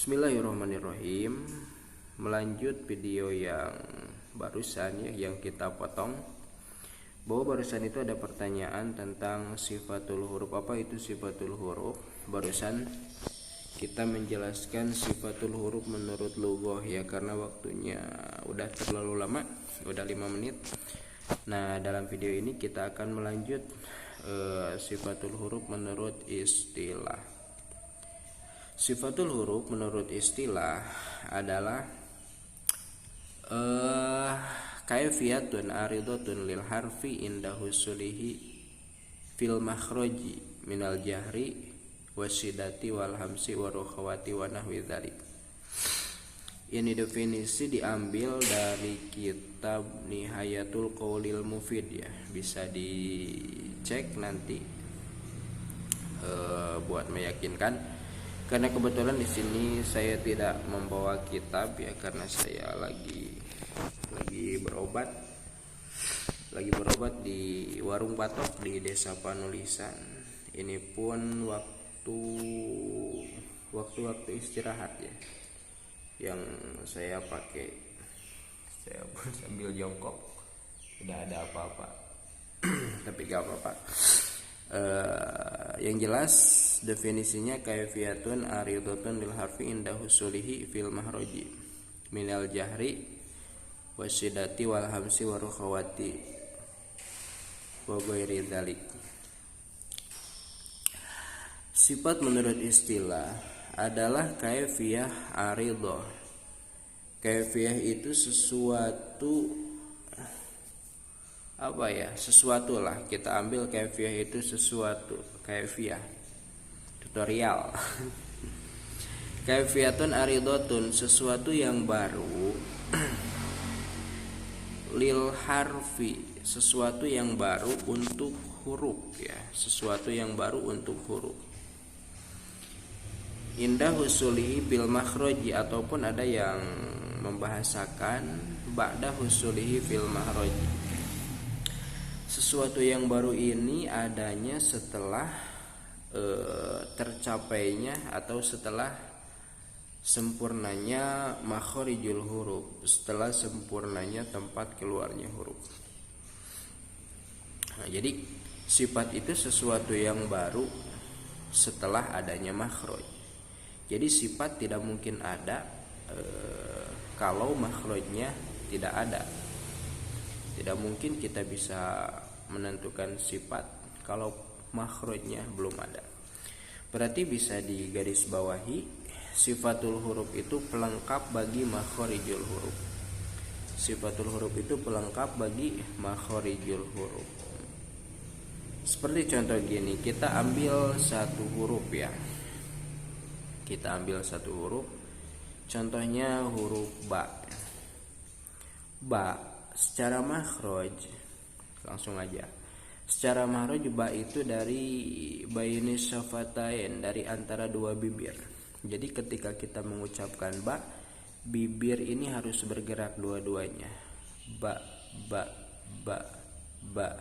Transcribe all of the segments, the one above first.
Bismillahirrahmanirrahim. Melanjut video yang barusan ya, yang kita potong. Bahwa barusan itu ada pertanyaan tentang sifatul huruf. Apa itu sifatul huruf? Barusan kita menjelaskan sifatul huruf menurut lughah ya, karena waktunya udah terlalu lama, udah 5 menit. Nah, dalam video ini kita akan melanjut sifatul huruf menurut istilah. Sifatul huruf menurut istilah adalah kaifiyatun aridatun lil harfi inda husulihi fil makhraji minal jahri wasyidati wal hamsi warukhawati wa nahwi dzalik. Ini definisi diambil dari kitab Nihayatul Qaulil Mufid ya, bisa dicek nanti buat meyakinkan. Karena kebetulan di sini saya tidak membawa kitab ya, karena saya lagi berobat di warung patok di Desa Panulisan. Ini pun waktu istirahat ya, yang saya pakai. Saya pun sambil jongkok, tidak ada apa-apa. Tapi gak apa-apa. Yang jelas definisinya kaifiyatun aridatun lil harfi inda husulihi fil mahraji minal jahri wasyidati wal hamsi warukhawati wa ghairi dzalik. Sifat menurut istilah adalah kaifiyah aridah. Kaifiyah itu sesuatu sesuatu lah, kita ambil kaifiyah itu sesuatu, kaifiyah tutorial. Kaifiyatun aridatun, sesuatu yang baru, lil harfi, sesuatu yang baru untuk huruf ya, sesuatu yang baru untuk huruf. Indah husulihi bil makhraji, ataupun ada yang membahasakan ba'da husulihi fil makhraji. Sesuatu yang baru ini adanya setelah tercapainya atau setelah sempurnanya makharijul huruf, setelah sempurnanya tempat keluarnya huruf. Nah, jadi sifat itu sesuatu yang baru setelah adanya makhraj. Jadi sifat tidak mungkin ada kalau makhrajnya tidak ada. Tidak mungkin kita bisa menentukan sifat kalau makhrajnya belum ada. Berarti bisa digarisbawahi, sifatul huruf itu pelengkap bagi makharijul huruf. Sifatul huruf itu pelengkap bagi makharijul huruf. Seperti contoh gini, kita ambil satu huruf ya. Kita ambil satu huruf. Contohnya huruf ba. Ba secara makhraj, langsung aja. Secara makhraj ba itu dari bainis syafatain, dari antara dua bibir. Jadi ketika kita mengucapkan ba, bibir ini harus bergerak dua-duanya. Ba, ba, ba, ba.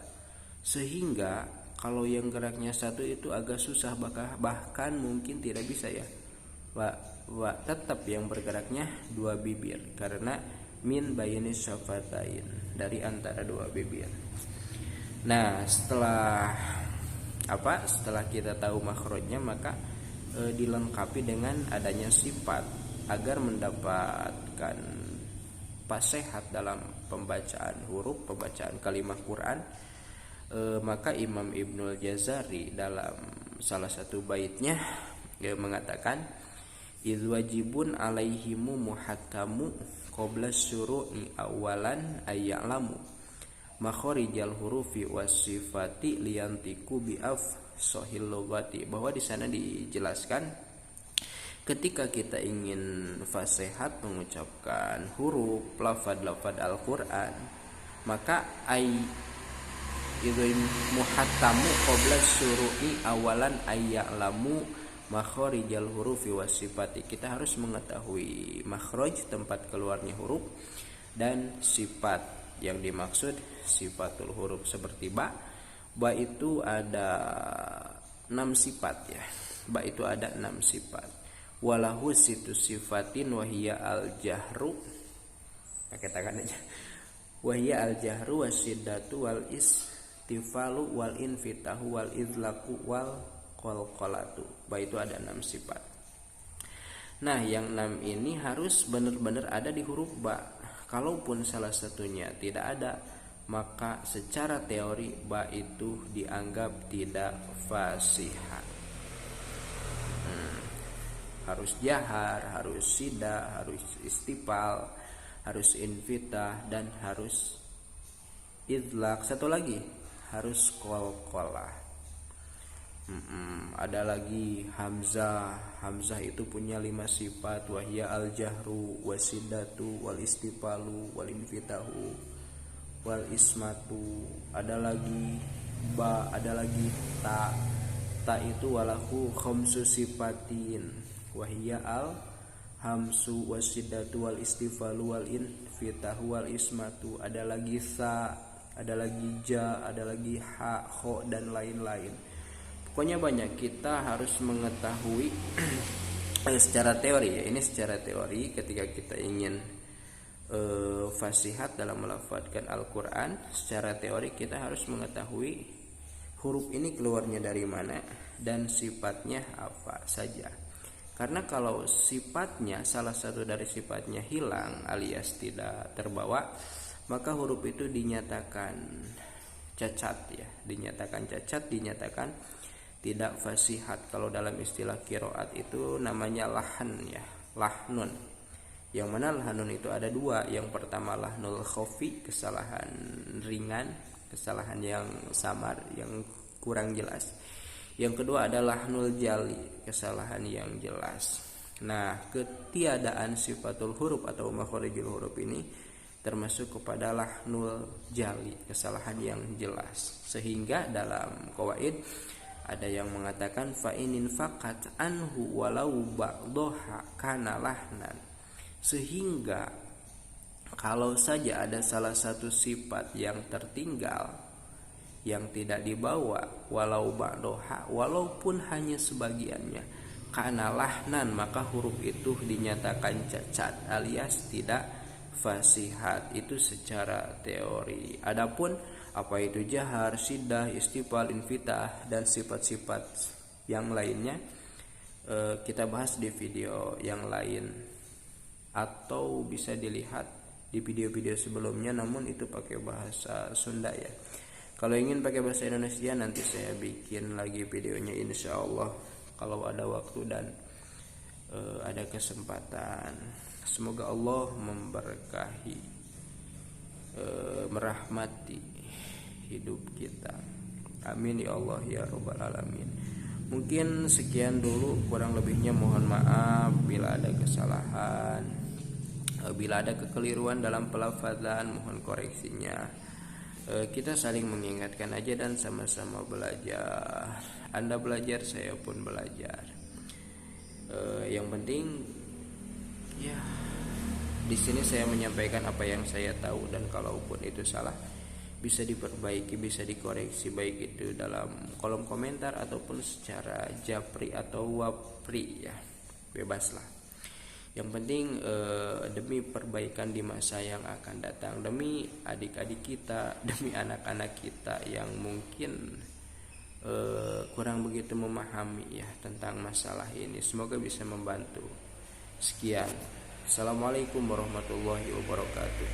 Sehingga kalau yang geraknya satu itu agak susah, bahkan mungkin tidak bisa ya. Ba, tetap yang bergeraknya dua bibir, karena min bayinis syafatain, dari antara dua bibir. Nah, setelah kita tahu makhrajnya, maka dilengkapi dengan adanya sifat agar mendapatkan fasihat dalam pembacaan huruf, pembacaan kalimat Quran. Maka Imam Ibnul Jazari dalam salah satu baitnya mengatakan, idz wajibun alaihimu muhattamu qabla syuru'i awalan ayya'lamu makharijal hurufi wasifati liyantiku bi'af sahil lugati. Bahwa di sana dijelaskan ketika kita ingin fasihat mengucapkan huruf lafaz Al-Qur'an, maka idz muhattamu qabla syuru'i awalan ayya'lamu makharijal hurufi wasifati. Kita harus mengetahui makhraj, tempat keluarnya huruf, dan sifat yang dimaksud sifatul huruf. Seperti ba itu ada 6 sifat ya. Ba itu ada 6 sifat. walahu situ sifatin wahia al jahru, pakai tangan aja, wahia al jahru wasiddatu wal istifalu wal infitahu wal idlaku wal qalqalatu. Itu ada 6 sifat. Nah, yang 6 ini harus benar-benar ada di huruf ba. Kalaupun salah satunya tidak ada, maka secara teori ba itu dianggap tidak fasihah. Harus jahar, harus sida, harus istifal, harus infitah, dan harus idlak. Satu lagi, harus qalqalah. Ada lagi hamzah. Hamzah itu punya 5 sifat, wahya al jahru wasidatu wal istifalu wal infitahu wal ismatu. Ada lagi ba, ada lagi ta. Ta itu walahu khamsu sifatin, wahya al hamsu wasidatu wal istifalu wal infitahu wal ismatu. Ada lagi sa, ada lagi ja, ada lagi ha, kho, dan lain-lain. Pokoknya banyak. Kita harus mengetahui secara teori ya. Ini secara teori ketika kita ingin fasihat dalam melafadzkan Al-Quran. Secara teori kita harus mengetahui huruf ini keluarnya dari mana dan sifatnya apa saja. Karena kalau sifatnya, salah satu dari sifatnya hilang alias tidak terbawa, maka huruf itu dinyatakan cacat ya. Dinyatakan cacat, dinyatakan tidak fasihat. Kalau dalam istilah qiraat itu namanya lahan ya, lahnun. Yang mana lahnun itu ada 2. Yang pertama lahnul khafi, kesalahan ringan, kesalahan yang samar, yang kurang jelas. Yang kedua adalah lahnul jali, kesalahan yang jelas. Nah, ketiadaan sifatul huruf atau makharijul huruf ini termasuk kepada lahnul jali, kesalahan yang jelas. Sehingga dalam qawaid ada yang mengatakan fa inin faqat anhu walau ba'daha kana lahnan. Sehingga kalau saja ada salah satu sifat yang tertinggal, yang tidak dibawa, walau ba'daha, walaupun hanya sebagiannya, kana lahnan, maka huruf itu dinyatakan cacat alias tidak fasihat. Itu secara teori. Adapun apa itu jahar, sidah, istifal, infitah, dan sifat-sifat yang lainnya kita bahas di video yang lain, atau bisa dilihat di video-video sebelumnya, namun itu pakai bahasa Sunda ya. Kalau ingin pakai bahasa Indonesia nanti saya bikin lagi videonya insya Allah kalau ada waktu dan ada kesempatan. Semoga Allah memberkahi, merahmati hidup kita. Amin ya Allah ya Rabbal Alamin. Mungkin sekian dulu, kurang lebihnya mohon maaf bila ada kesalahan, bila ada kekeliruan dalam pelafadzan mohon koreksinya. Kita saling mengingatkan aja dan sama-sama belajar. Anda belajar, saya pun belajar. Yang penting ya di sini saya menyampaikan apa yang saya tahu, dan kalaupun itu salah bisa diperbaiki, bisa dikoreksi, baik itu dalam kolom komentar ataupun secara japri atau wapri ya, bebaslah. Yang penting demi perbaikan di masa yang akan datang, demi adik-adik kita, demi anak-anak kita yang mungkin kurang begitu memahami ya tentang masalah ini, semoga bisa membantu. Sekian, assalamualaikum warahmatullahi wabarakatuh.